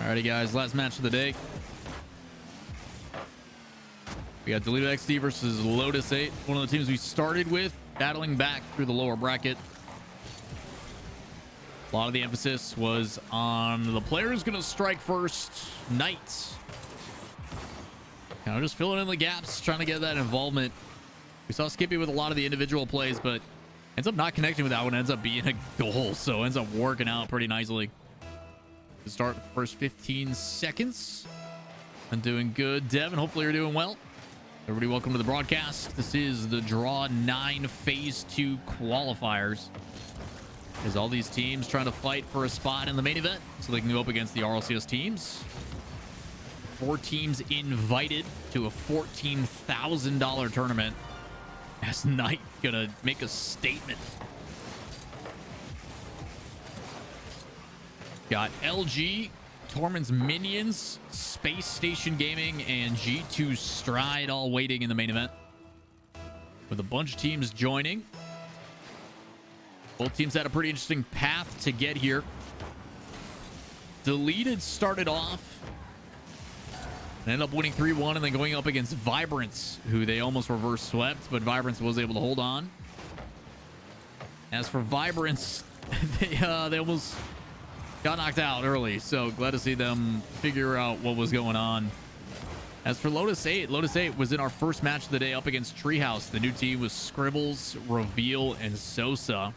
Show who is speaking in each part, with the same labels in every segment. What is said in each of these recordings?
Speaker 1: Alrighty, guys. Last match of the day. We got Deleted XD versus Lotus 8. One of the teams we started with, battling back through the lower bracket. A lot of the emphasis was on the players going to strike first. Knights. Kind of just filling in the gaps, trying to get that involvement. We saw Skippy with a lot of the individual plays, but ends up not connecting with that one. Ends up being a goal, so ends up working out pretty nicely. To start the first 15 seconds. I'm doing good, Devin. Hopefully you're doing well. Everybody, welcome to the broadcast. This is the Draw 9 Phase 2 qualifiers. As all these teams trying to fight for a spot in the main event so they can go up against the RLCS teams. 4 teams invited to a $14,000 tournament. As Knight gonna make a statement. Got LG, Tormund's Minions, Space Station Gaming, and G2 Stride all waiting in the main event. With a bunch of teams joining. Both teams had a pretty interesting path to get here. Deleted started off and ended up winning 3-1 and then going up against Vibrance, who they almost reverse swept, but Vibrance was able to hold on. As for Vibrance, they almost got knocked out early, so glad to see them figure out what was going on. As for Lotus 8 was in our first match of the day up against Treehouse. The new team was Scribbles, Reveal, and Sosa.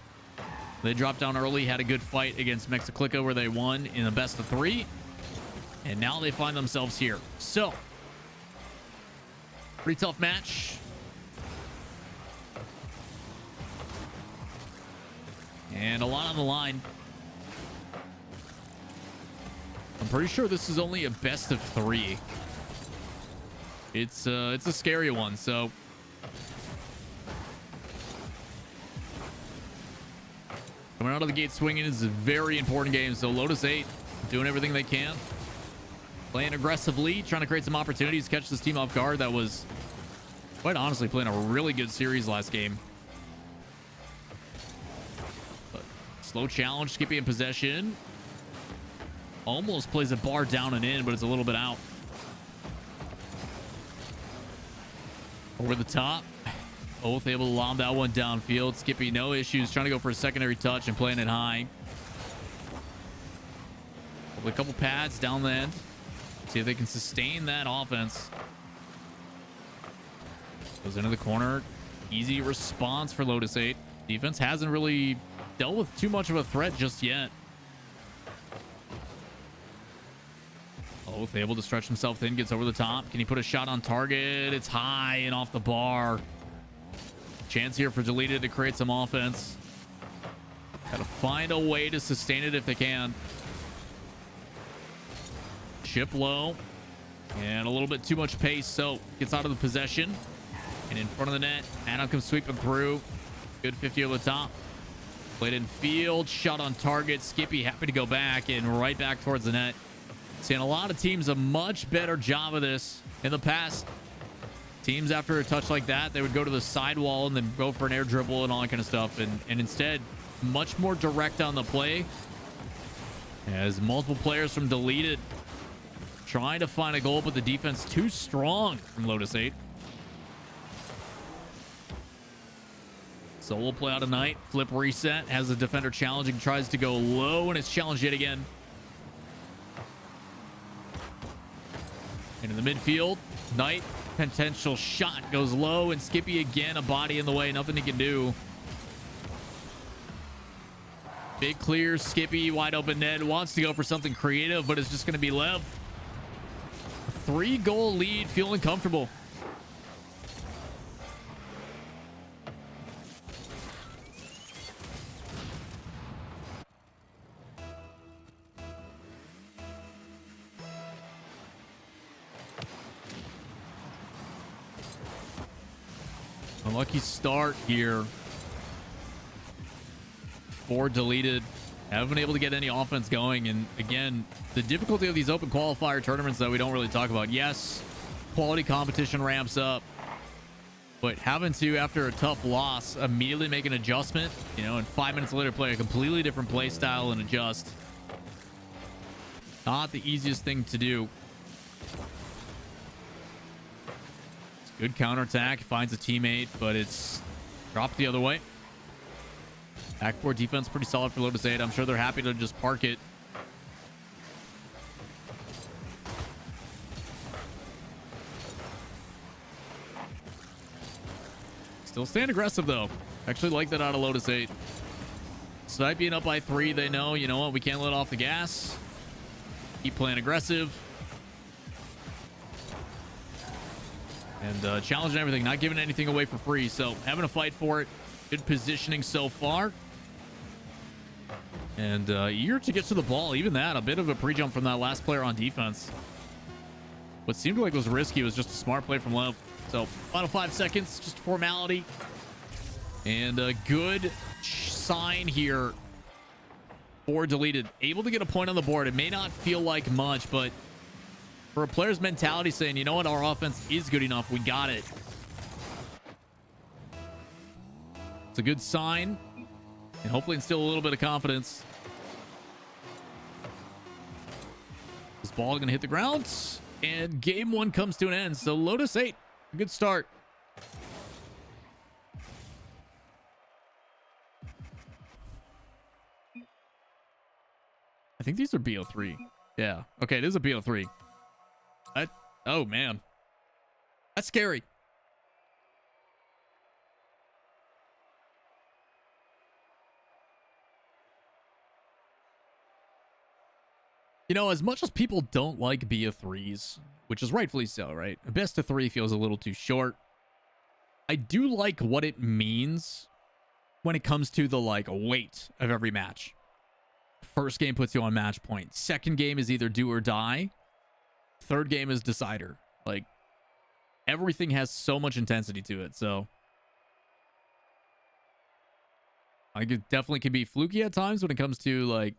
Speaker 1: They dropped down early, had a good fight against Mexiclica where they won in a best of 3. And now they find themselves here. So, pretty tough match. And a lot on the line. I'm pretty sure this is only a best of 3. It's a scary one, so coming out of the gate swinging is a very important game. So Lotus 8 doing everything they can, playing aggressively, trying to create some opportunities, catch this team off guard. That was, quite honestly, playing a really good series last game. But slow challenge, Skippy in possession. Almost plays a bar down and in, but it's a little bit out. Over the top. Both able to lob that one downfield. Skippy, no issues. Trying to go for a secondary touch and playing it high. A couple pads down the end. See if they can sustain that offense. Goes into the corner. Easy response for Lotus 8. Defense hasn't really dealt with too much of a threat just yet. Both able to stretch himself in, gets over the top. Can he put a shot on target? It's high and off the bar. Chance here for Deleted to create some offense. Gotta find a way to sustain it if they can. Chip low. And a little bit too much pace, so gets out of the possession. And in front of the net, Adam comes sweeping through. Good 50 over the top. Played in field, shot on target. Skippy happy to go back and right back towards the net. Seeing a lot of teams a much better job of this in the past. Teams after a touch like that, they would go to the sidewall and then go for an air dribble and all that kind of stuff. And instead, much more direct on the play. As multiple players from Deleted trying to find a goal, but the defense too strong from Lotus 8. Solo play out of Night. Flip reset. Has the defender challenging. Tries to go low, and it's challenged yet again. And in the midfield, Knight, potential shot goes low, and Skippy again, a body in the way. Nothing he can do. Big clear. Skippy, wide open net. Wants to go for something creative, but it's just going to be left. 3-goal lead, feeling comfortable. Unlucky start here for Deleted. Haven't been able to get any offense going. And again, the difficulty of these open qualifier tournaments that we don't really talk about. Yes, quality competition ramps up. But having to, after a tough loss, immediately make an adjustment, you know, and 5 minutes later play a completely different play style and adjust. Not the easiest thing to do. It's a good counterattack. Finds a teammate, but it's dropped the other way. Backboard defense pretty solid for Lotus 8. I'm sure they're happy to just park it. Still staying aggressive, though. Actually like that out of Lotus 8. Despite being up by 3, they know, you know what, we can't let off the gas. Keep playing aggressive. And challenging everything, not giving anything away for free. So having a fight for it. Good positioning so far. And eager to get to the ball. Even that, a bit of a pre-jump from that last player on defense. What seemed like was risky was just a smart play from Lev. So final 5 seconds, just formality. And a good sign here for Deleted. Able to get a point on the board. It may not feel like much, but for a player's mentality saying, you know what, our offense is good enough. We got it. It's a good sign. And hopefully instill a little bit of confidence. This ball going to hit the ground. And game 1 comes to an end. So Lotus 8, a good start. I think these are BO3. Yeah. Okay, it is a BO3. Oh, man. That's scary. You know, as much as people don't like BO3s, which is rightfully so, right? A best of 3 feels a little too short. I do like what it means when it comes to the, like, weight of every match. First game puts you on match point. Second game is either do or die. Third game is decider. Like, everything has so much intensity to it, so I think it definitely can be fluky at times when it comes to, like,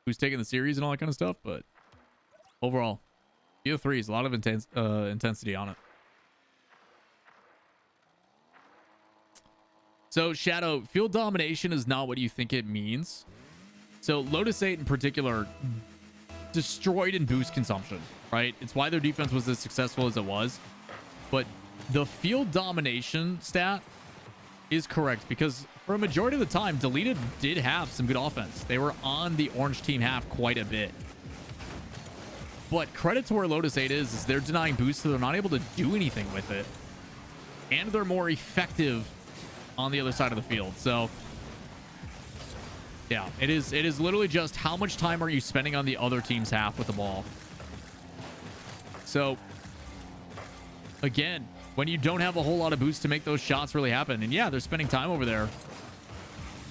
Speaker 1: who's taking the series and all that kind of stuff, but overall, BO3 is a lot of intensity on it. So, Shadow, field domination is not what you think it means. So, Lotus 8 in particular destroyed in boost consumption, right? It's why their defense was as successful as it was. But the field domination stat is correct because for a majority of the time, Deleted did have some good offense. They were on the orange team half quite a bit. But credit to where Lotus 8 is they're denying boost, so they're not able to do anything with it. And they're more effective on the other side of the field. So, yeah, it is literally just how much time are you spending on the other team's half with the ball. So, again, when you don't have a whole lot of boost to make those shots really happen, and yeah, they're spending time over there.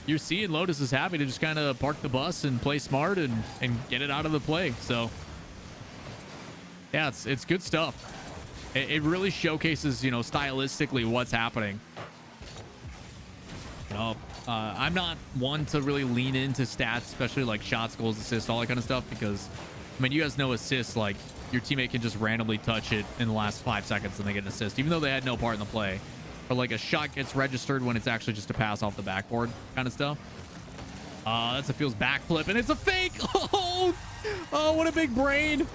Speaker 1: You're seeing Lotus is happy to just kind of park the bus and play smart and get it out of the play. So, yeah, it's good stuff. It really showcases, you know, stylistically what's happening. You know, I'm not one to really lean into stats, especially like shots, goals, assists, all that kind of stuff, because, I mean, you guys know assists, like, your teammate can just randomly touch it in the last 5 seconds and they get an assist, even though they had no part in the play. Or like a shot gets registered when it's actually just a pass off the backboard kind of stuff. That's a feels backflip, and it's a fake. Oh, what a big brain.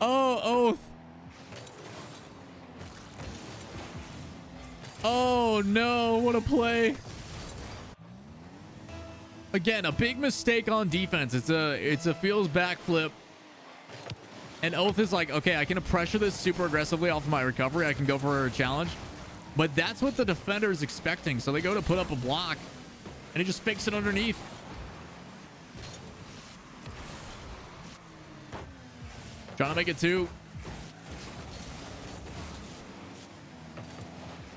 Speaker 1: Oh, Oath. Oh, no. What a play. Again, a big mistake on defense. It's a feels backflip. And Oath is like, okay, I can pressure this super aggressively off of my recovery. I can go for a challenge. But that's what the defender is expecting. So they go to put up a block, and he just fakes it underneath. Trying to make it 2.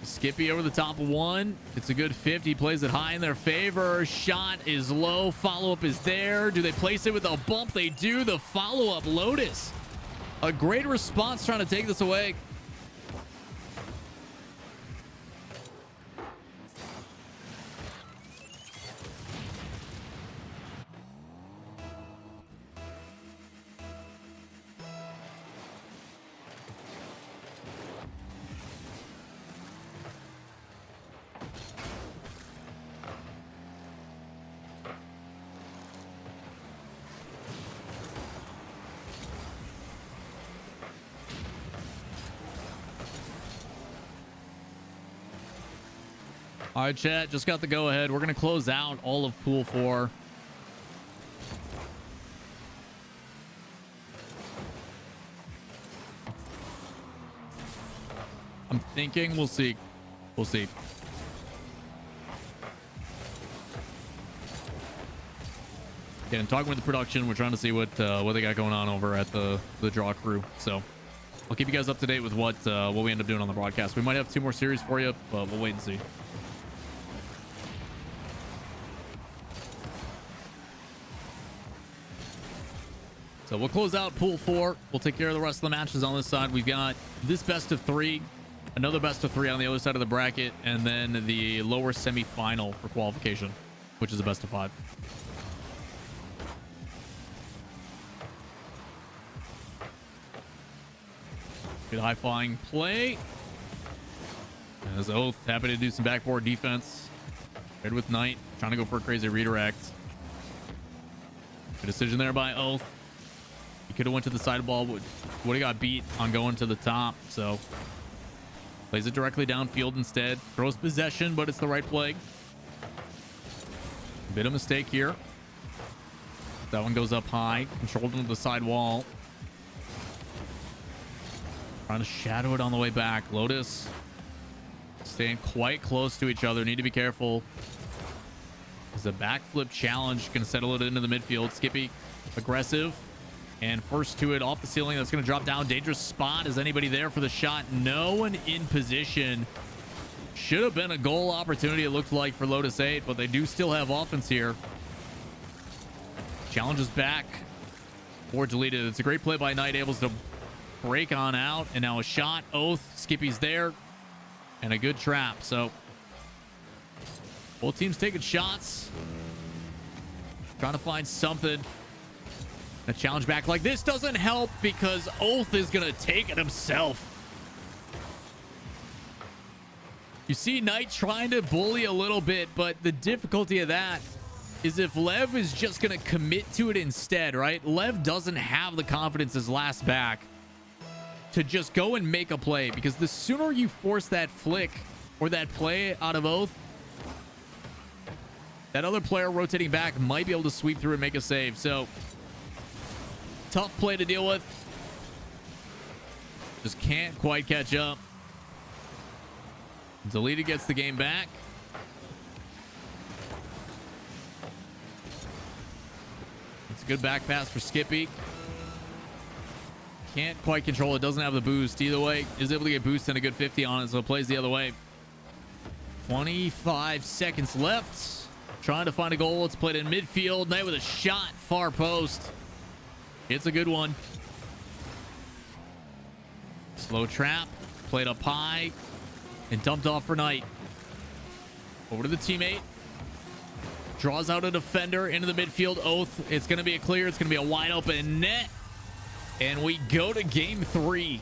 Speaker 1: Skippy over the top of 1. It's a good 50. Plays it high in their favor. Shot is low. Follow-up is there. Do they place it with a bump? They do. The follow-up, Lotus. A great response trying to take this away. All right, chat, just got the go ahead. We're going to close out all of pool 4. I'm thinking we'll see. We'll see. Yeah, and talking with the production, we're trying to see what they got going on over at the draw crew. So I'll keep you guys up to date with what we end up doing on the broadcast. We might have 2 more series for you, but we'll wait and see. So we'll close out pool 4. We'll take care of the rest of the matches on this side. We've got this best of 3, another best of 3 on the other side of the bracket, and then the lower semi-final for qualification, which is a best of 5. Good high flying play. As Oath happy to do some backboard defense. Red with Knight, trying to go for a crazy redirect. Good decision there by Oath. He could have went to the side ball, would have got beat on going to the top. So plays it directly downfield instead. Throws possession, but it's the right play. Bit of mistake here. That one goes up high, controlled into the side wall. Trying to shadow it on the way back. Lotus staying quite close to each other. Need to be careful. There's a backflip challenge. Going to settle it into the midfield. Skippy aggressive. And first to it off the ceiling. That's going to drop down. Dangerous spot. Is anybody there for the shot? No one in position. Should have been a goal opportunity, it looked like, for Lotus 8, but they do still have offense here. Challenges back. Or deleted. It's a great play by Knight, able to break on out. And now a shot. Oath. Skippy's there. And a good trap. So both teams taking shots. Trying to find something. A challenge back like this doesn't help because Oath is going to take it himself. You see Knight trying to bully a little bit, but the difficulty of that is if Lev is just going to commit to it instead, right? Lev doesn't have the confidence as last back to just go and make a play, because the sooner you force that flick or that play out of Oath, that other player rotating back might be able to sweep through and make a save. So tough play to deal with. Just can't quite catch up. Deleted gets the game back. It's a good back pass for Skippy. Can't quite control it. Doesn't have the boost. Either way, is able to get boost and a good 50 on it, so it plays the other way. 25 seconds left. Trying to find a goal. It's played in midfield. Knight with a shot. Far post. It's a good one. Slow trap. Played up high. And dumped off for Knight. Over to the teammate. Draws out a defender into the midfield. Oath. It's going to be a clear. It's going to be a wide open net. And we go to game 3.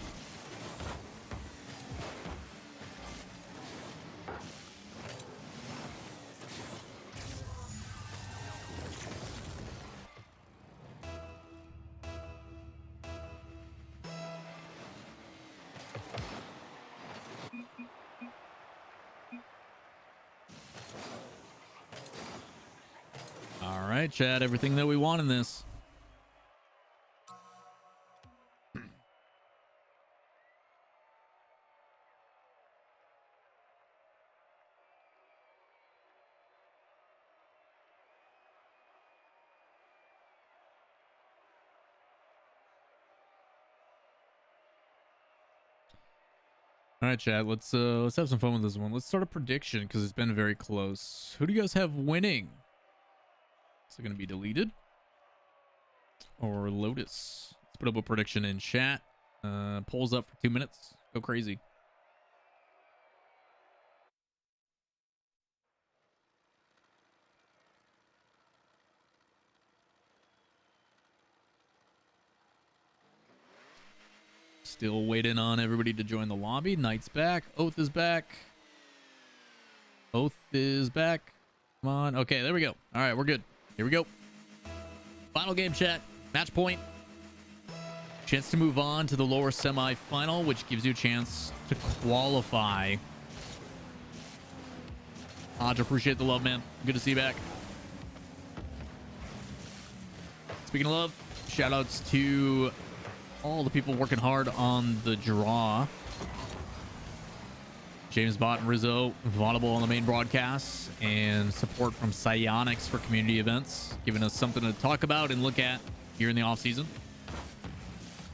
Speaker 1: All right, Chad, everything that we want in this. All right, Chad, let's have some fun with this one. Let's start a prediction because it's been very close. Who do you guys have winning? Is it going to be deleted or Lotus? Let's put up a prediction in chat. Polls up for 2 minutes. Go crazy. Still waiting on everybody to join the lobby. Knight's back. Oath is back. Oath is back. Come on. Okay, there we go. All right, we're good. Here we go. Final game, chat. Match point. Chance to move on to the lower semi-final, which gives you a chance to qualify Hodge, appreciate the love, man. Good to see you back. Speaking of love, shout outs to all the people working hard on the draw. James Bott and Rizzo, Vaudable on the main broadcasts, and support from Psionics for community events, giving us something to talk about and look at here in the off season.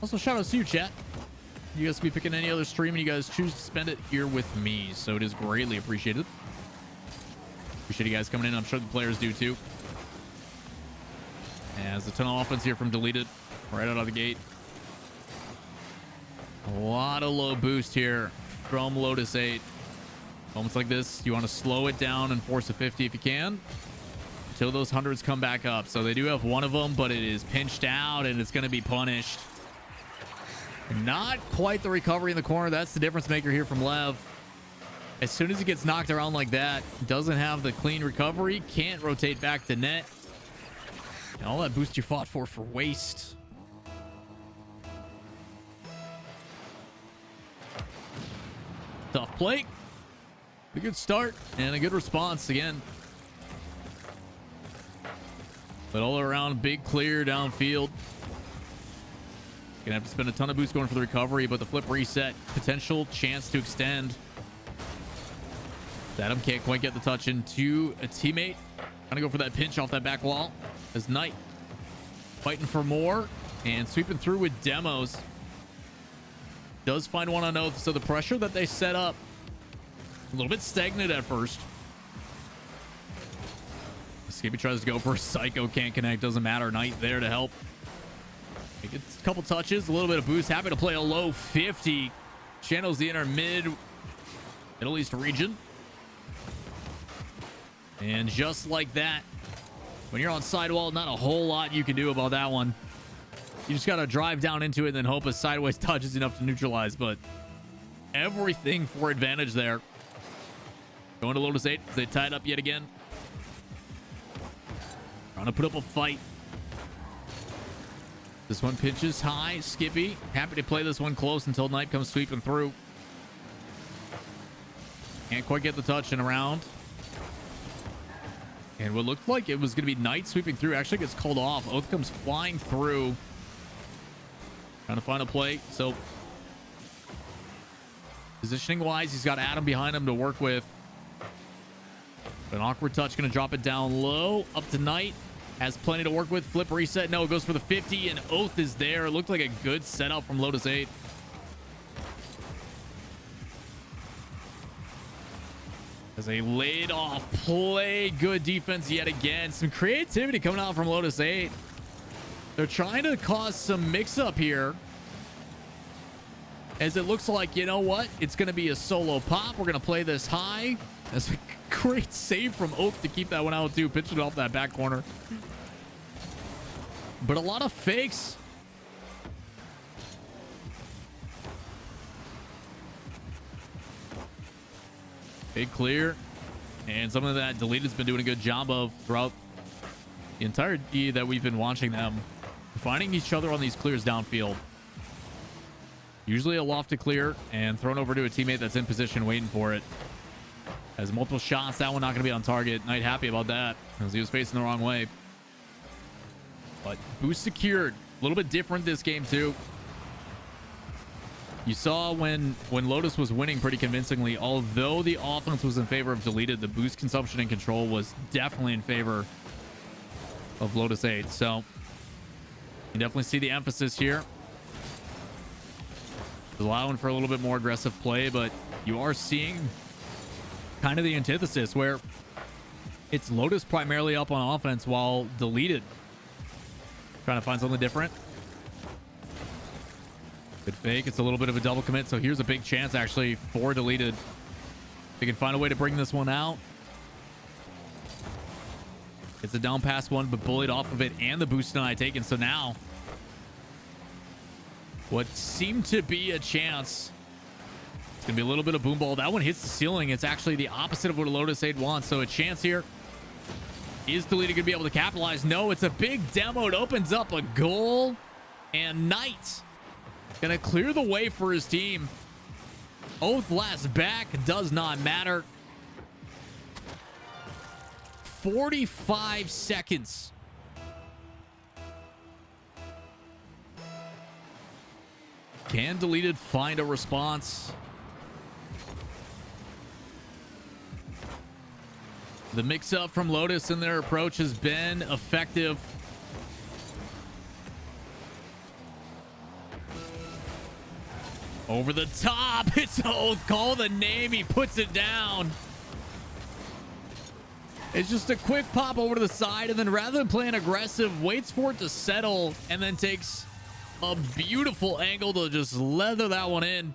Speaker 1: Also, shout outs to you, chat. You guys could be picking any other stream and you guys choose to spend it here with me, so it is greatly appreciated. Appreciate you guys coming in. I'm sure the players do too. As a ton of offense here from Deleted right out of the gate. A lot of low boost here from Lotus 8. Moments like this, you want to slow it down and force a 50 if you can until those hundreds come back up. So they do have one of them, but it is pinched out and it's going to be punished. Not quite the recovery in the corner. That's the difference maker here from Lev. As soon as he gets knocked around like that, doesn't have the clean recovery, can't rotate back to net. And all that boost you fought for waste. Tough play. A good start and a good response again. But all around, big clear downfield. Gonna have to spend a ton of boost going for the recovery, but the flip reset, potential chance to extend. Adam can't quite get the touch into a teammate. Trying to go for that pinch off that back wall. As Knight fighting for more and sweeping through with demos. Does find one on Oath, so the pressure that they set up a little bit stagnant at first. Skippy tries to go for a psycho, can't connect, doesn't matter. Knight there to help. He gets a couple touches, a little bit of boost. Happy to play a low 50. Channels the inner Middle East region. And just like that, when you're on sidewall, not a whole lot you can do about that one. You just got to drive down into it and then hope a sideways touch is enough to neutralize. But everything for advantage there. Going to Lotus 8. They tied up yet again. Trying to put up a fight. This one pitches high. Skippy happy to play this one close until Knight comes sweeping through. Can't quite get the touch and around. And what looked like it was going to be Knight sweeping through actually gets called off. Oath comes flying through. Trying to find a play. So positioning wise, he's got Adam behind him to work with. An awkward touch, going to drop it down low. Up to Knight. Has plenty to work with. Flip reset. No, it goes for the 50 and Oath is there. It looked like a good setup from Lotus 8. As a laid off play. Good defense yet again. Some creativity coming out from Lotus 8. They're trying to cause some mix up here. As it looks like, you know what? It's going to be a solo pop. We're going to play this high. That's a great save from Oath to keep that one out too. Pitching it off that back corner. But a lot of fakes. Big clear. And something that Deleted's been doing a good job of throughout the entire D that we've been watching them. Finding each other on these clears downfield. Usually a lofted clear and thrown over to a teammate that's in position waiting for it. Has multiple shots. That one not going to be on target. Knight happy about that as he was facing the wrong way. But boost secured. A little bit different this game too. You saw when Lotus was winning pretty convincingly, although the offense was in favor of Deleted, the boost consumption and control was definitely in favor of Lotus 8. So you definitely see the emphasis here. Allowing for a little bit more aggressive play, but you are seeing kind of the antithesis where it's Lotus primarily up on offense while Deleted trying to find something different. Good fake. It's a little bit of a double commit. So here's a big chance actually for Deleted. They can find a way to bring this one out. It's a down pass one, but bullied off of it and the boost deny taken. So now what seemed to be a chance. It's going to be a little bit of boom ball. That one hits the ceiling. It's actually the opposite of what a Lotus 8 wants. So a chance here. Is Deleted going to be able to capitalize? No, it's a big demo. It opens up a goal. And Knight going to clear the way for his team. Oath last back. Does not matter. 45 seconds. Can Deleted find a response? The mix-up from Lotus in their approach has been effective. Over the top. It's call the name. He puts it down. It's just a quick pop over to the side, and then rather than playing aggressive, waits for it to settle, and then takes a beautiful angle to just leather that one in.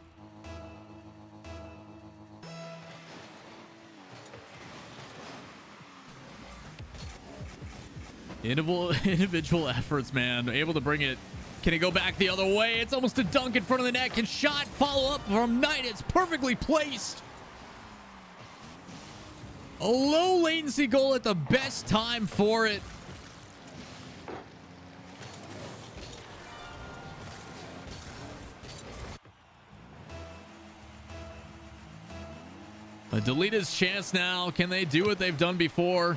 Speaker 1: Individual efforts, man. Able to bring it. Can it go back the other way? It's almost a dunk in front of the net. Can shot follow up from Knight? It's perfectly placed. A low latency goal at the best time for it. A Deleted's chance now. Can they do what they've done before?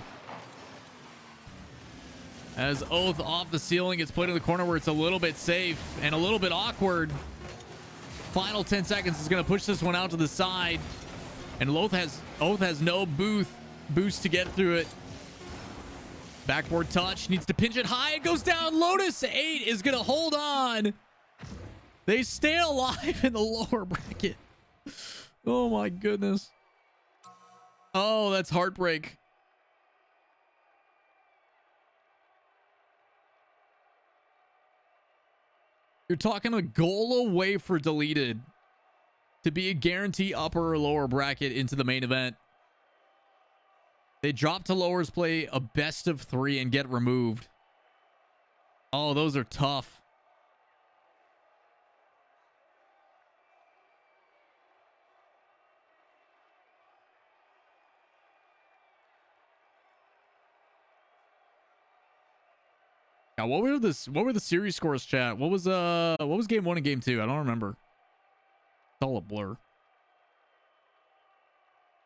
Speaker 1: As Oath off the ceiling gets played in the corner where it's a little bit safe and a little bit awkward. Final 10 seconds is going to push this one out to the side. And Oath has no boost to get through it. Backboard touch. Needs to pinch it high. It goes down. Lotus 8 is going to hold on. They stay alive in the lower bracket. Oh my goodness. Oh, that's heartbreak. You're talking a goal away for Deleted to be a guarantee upper or lower bracket into the main event. They drop to lowers, play a best of 3 and get removed. Oh, those are tough. Now, what were the series scores, chat? What was game 1 and game 2? I don't remember. It's all a blur.